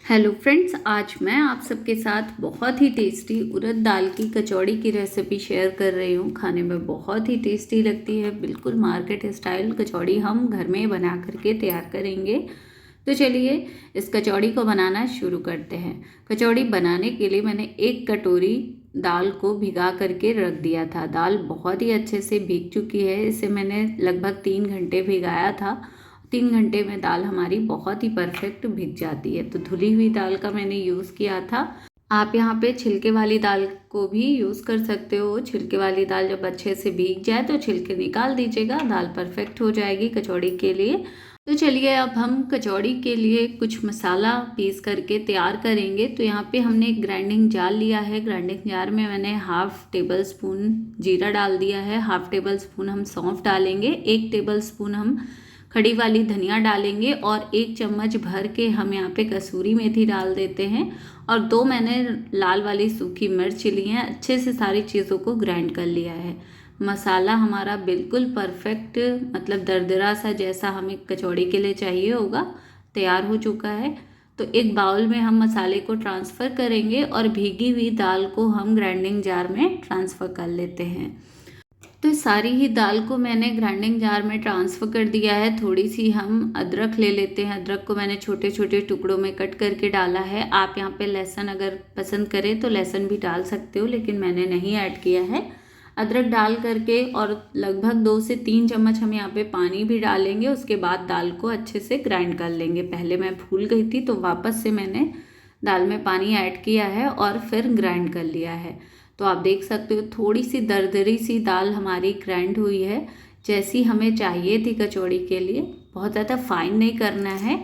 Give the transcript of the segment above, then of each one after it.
Hello friends, आज मैं आप सबके साथ बहुत ही टेस्टी उड़द दाल की कचौड़ी की रेसिपी शेयर कर रही हूँ। खाने में बहुत ही टेस्टी लगती है। बिल्कुल मार्केट स्टाइल कचौड़ी हम घर में बना करके तैयार करेंगे। तो चलिए इस कचौड़ी को बनाना शुरू करते हैं। कचौड़ी बनाने के लिए मैंने 1 कटोरी दाल को भिगा करके रख दिया था। दाल बहुत ही अच्छे से भीग चुकी है। इसे मैंने लगभग 3 घंटे भिगाया था। 3 घंटे में दाल हमारी बहुत ही परफेक्ट भीग जाती है। तो धुली हुई दाल का मैंने यूज़ किया था। आप यहाँ पे छिलके वाली दाल को भी यूज़ कर सकते हो। छिलके वाली दाल जब अच्छे से भीग जाए तो छिलके निकाल दीजिएगा, दाल परफेक्ट हो जाएगी कचौड़ी के लिए। तो चलिए अब हम कचौड़ी के लिए कुछ मसाला पीस करके तैयार करेंगे। तो यहाँ पे हमने एक ग्राइंडिंग जार लिया है। ग्राइंडिंग जार में मैंने 1/2 टेबल स्पून जीरा डाल दिया है, 1/2 टेबल स्पून हम सौंफ डालेंगे, 1 टेबल स्पून हम खड़ी वाली धनिया डालेंगे और 1 चम्मच भर के हम यहाँ पे कसूरी मेथी डाल देते हैं और 2 मैंने लाल वाली सूखी मिर्च ली हैं। अच्छे से सारी चीज़ों को ग्राइंड कर लिया है। मसाला हमारा बिल्कुल परफेक्ट, मतलब दरदरा सा जैसा हमें कचौड़ी के लिए चाहिए होगा, तैयार हो चुका है। तो एक बाउल में हम मसाले को ट्रांसफ़र करेंगे और भीगी हुई दाल को हम ग्राइंडिंग जार में ट्रांसफ़र कर लेते हैं। तो सारी ही दाल को मैंने ग्राइंडिंग जार में ट्रांसफ़र कर दिया है। थोड़ी सी हम अदरक ले लेते हैं। अदरक को मैंने छोटे छोटे टुकड़ों में कट करके डाला है। आप यहाँ पे लहसुन अगर पसंद करें तो लहसुन भी डाल सकते हो, लेकिन मैंने नहीं ऐड किया है। अदरक डाल करके और लगभग 2 से 3 चम्मच हम यहाँ पे पानी भी डालेंगे। उसके बाद दाल को अच्छे से ग्राइंड कर लेंगे। पहले मैं भूल गई थी तो वापस से मैंने दाल में पानी ऐड किया है और फिर ग्राइंड कर लिया है। तो आप देख सकते हो थोड़ी सी दरदरी सी दाल हमारी ग्राइंड हुई है, जैसी हमें चाहिए थी कचौड़ी के लिए। बहुत ज़्यादा फाइन नहीं करना है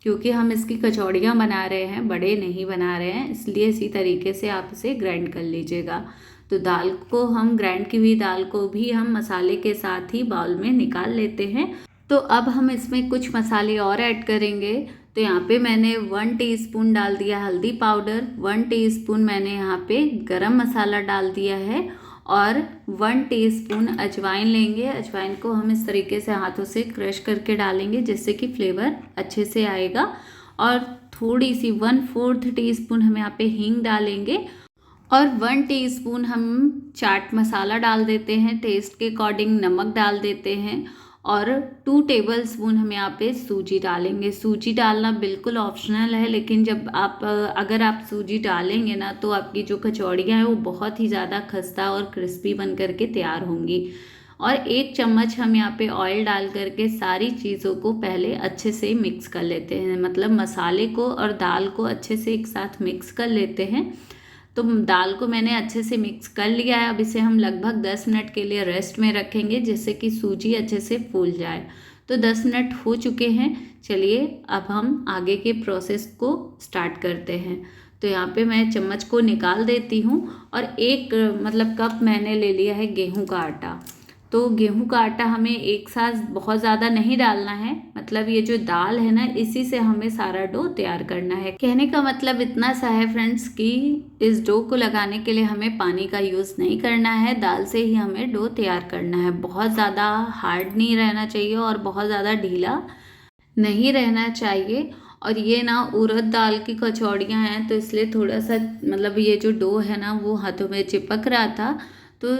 क्योंकि हम इसकी कचौड़ियाँ बना रहे हैं, बड़े नहीं बना रहे हैं, इसलिए इसी तरीके से आप इसे ग्राइंड कर लीजिएगा। तो दाल को हम ग्राइंड की हुई दाल को भी हम मसाले के साथ ही बाउल में निकाल लेते हैं। तो अब हम इसमें कुछ मसाले और ऐड करेंगे। तो यहाँ पे मैंने 1 टीस्पून डाल दिया हल्दी पाउडर, 1 टीस्पून मैंने यहाँ पे गरम मसाला डाल दिया है और 1 टीस्पून अजवाइन लेंगे। अजवाइन को हम इस तरीके से हाथों से क्रश करके डालेंगे जिससे कि फ्लेवर अच्छे से आएगा। और थोड़ी सी 1/4 टीस्पून हम यहाँ पे हींग डालेंगे और 1 टीस्पून हम चाट मसाला डाल देते हैं। टेस्ट के अकॉर्डिंग नमक डाल देते हैं और 2 टेबल स्पून हम यहाँ पे सूजी डालेंगे। सूजी डालना बिल्कुल ऑप्शनल है, लेकिन जब आप अगर आप सूजी डालेंगे ना तो आपकी जो कचौड़ियाँ हैं वो बहुत ही ज़्यादा खस्ता और क्रिस्पी बन करके तैयार होंगी। और 1 चम्मच हम यहाँ पे ऑयल डाल करके सारी चीज़ों को पहले अच्छे से मिक्स कर लेते हैं। मतलब मसाले को और दाल को अच्छे से एक साथ मिक्स कर लेते हैं। तो दाल को मैंने अच्छे से मिक्स कर लिया है। अब इसे हम लगभग 10 मिनट के लिए रेस्ट में रखेंगे जिससे कि सूजी अच्छे से फूल जाए। तो 10 मिनट हो चुके हैं। चलिए अब हम आगे के प्रोसेस को स्टार्ट करते हैं। तो यहाँ पे मैं चम्मच को निकाल देती हूँ और एक मतलब कप मैंने ले लिया है गेहूं का आटा। तो गेहूं का आटा हमें एक साथ बहुत ज़्यादा नहीं डालना है। मतलब ये जो दाल है ना, इसी से हमें सारा डो तैयार करना है। कहने का मतलब इतना सा है फ्रेंड्स कि इस डो को लगाने के लिए हमें पानी का यूज़ नहीं करना है। दाल से ही हमें डो तैयार करना है। बहुत ज़्यादा हार्ड नहीं रहना चाहिए और बहुत ज़्यादा ढीला नहीं रहना चाहिए। और ये ना उड़द दाल की कचौड़ियाँ हैं तो इसलिए थोड़ा सा मतलब ये जो डो है ना वो हाथों में चिपक रहा था। तो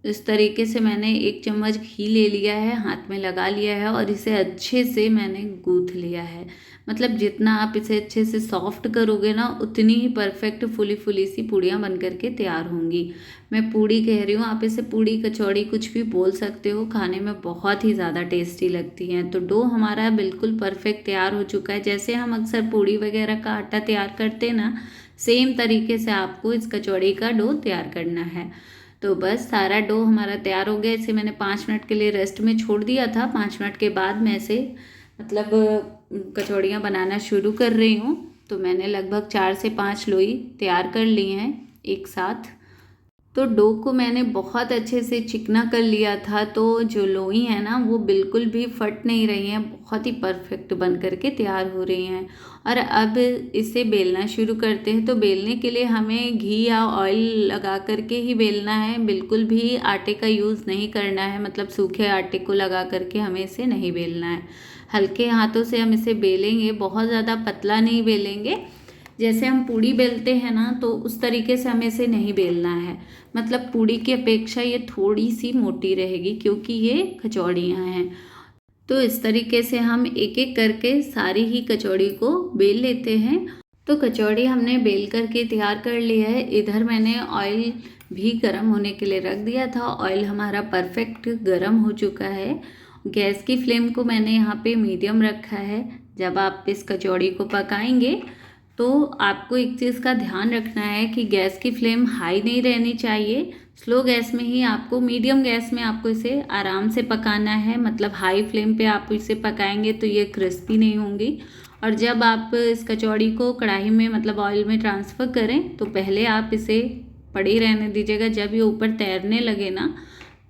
इस तरीके से मैंने 1 चम्मच घी ले लिया है, हाथ में लगा लिया है और इसे अच्छे से मैंने गूँथ लिया है। मतलब जितना आप इसे अच्छे से सॉफ्ट करोगे ना उतनी ही परफेक्ट फुली फुली सी पूड़ियाँ बन करके तैयार होंगी। मैं पूड़ी कह रही हूँ, आप इसे पूड़ी कचौड़ी कुछ भी बोल सकते हो। खाने में बहुत ही ज़्यादा टेस्टी लगती हैं। तो डो हमारा बिल्कुल परफेक्ट तैयार हो चुका है। जैसे हम अक्सर पूड़ी वगैरह का आटा तैयार करते हैं ना, सेम तरीके से आपको इस कचौड़ी का डो तैयार करना है। तो बस सारा डो हमारा तैयार हो गया। इसे मैंने 5 मिनट के लिए रेस्ट में छोड़ दिया था। 5 मिनट के बाद मैं इसे मतलब कचौड़ियाँ बनाना शुरू कर रही हूँ। तो मैंने लगभग 4 से 5 लोई तैयार कर ली हैं एक साथ। तो डो को मैंने बहुत अच्छे से चिकना कर लिया था। तो जो लोई है ना वो बिल्कुल भी फट नहीं रही हैं, बहुत ही परफेक्ट बन करके तैयार हो रही हैं। और अब इसे बेलना शुरू करते हैं। तो बेलने के लिए हमें घी या ऑयल लगा करके ही बेलना है। बिल्कुल भी आटे का यूज़ नहीं करना है। मतलब सूखे आटे को लगा करके हमें इसे नहीं बेलना है। हल्के हाथों से हम इसे बेलेंगे, बहुत ज़्यादा पतला नहीं बेलेंगे। जैसे हम पूड़ी बेलते हैं ना, तो उस तरीके से हमें इसे नहीं बेलना है। मतलब पूड़ी की अपेक्षा ये थोड़ी सी मोटी रहेगी क्योंकि ये कचौड़ियाँ हैं। तो इस तरीके से हम एक एक करके सारी ही कचौड़ी को बेल लेते हैं। तो कचौड़ी हमने बेल करके तैयार कर लिया है। इधर मैंने ऑयल भी गर्म होने के लिए रख दिया था। ऑयल हमारा परफेक्ट गर्म हो चुका है। गैस की फ्लेम को मैंने यहाँ पे मीडियम रखा है। जब आप इस कचौड़ी को पकाएंगे तो आपको एक चीज़ का ध्यान रखना है कि गैस की फ्लेम हाई नहीं रहनी चाहिए। स्लो गैस में ही आपको, मीडियम गैस में आपको इसे आराम से पकाना है। मतलब हाई फ्लेम पे आप इसे पकाएंगे तो ये क्रिस्पी नहीं होंगी। और जब आप इस कचौड़ी को कढ़ाई में मतलब ऑयल में ट्रांसफ़र करें तो पहले आप इसे पड़ी रहने दीजिएगा। जब ये ऊपर तैरने लगे ना,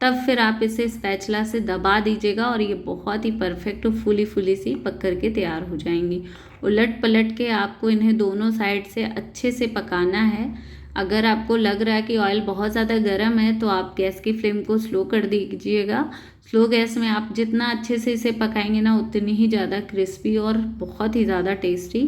तब फिर आप इसे स्पैचुला से दबा दीजिएगा और ये बहुत ही परफेक्ट फूली फूली सी पक कर के तैयार हो जाएंगी। उलट पलट के आपको इन्हें दोनों साइड से अच्छे से पकाना है। अगर आपको लग रहा है कि ऑयल बहुत ज़्यादा गर्म है तो आप गैस की फ्लेम को स्लो कर दीजिएगा। स्लो गैस में आप जितना अच्छे से इसे पकाएंगे ना, उतनी ही ज़्यादा क्रिस्पी और बहुत ही ज़्यादा टेस्टी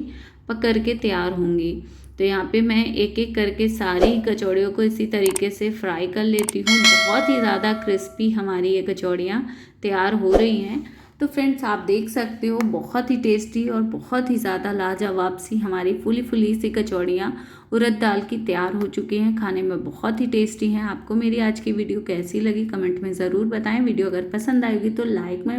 पक कर के तैयार होंगी। तो यहाँ पे मैं एक एक करके सारी कचौड़ियों को इसी तरीके से फ्राई कर लेती हूँ। बहुत ही ज़्यादा क्रिस्पी हमारी ये कचौड़ियाँ तैयार हो रही हैं। तो फ्रेंड्स, आप देख सकते हो बहुत ही टेस्टी और बहुत ही ज़्यादा लाजवाब सी हमारी फूली फूली सी कचौड़ियाँ उड़द दाल की तैयार हो चुकी हैं। खाने में बहुत ही टेस्टी हैं। आपको मेरी आज की वीडियो कैसी लगी कमेंट में ज़रूर बताएं। वीडियो अगर पसंद आएगी तो लाइक में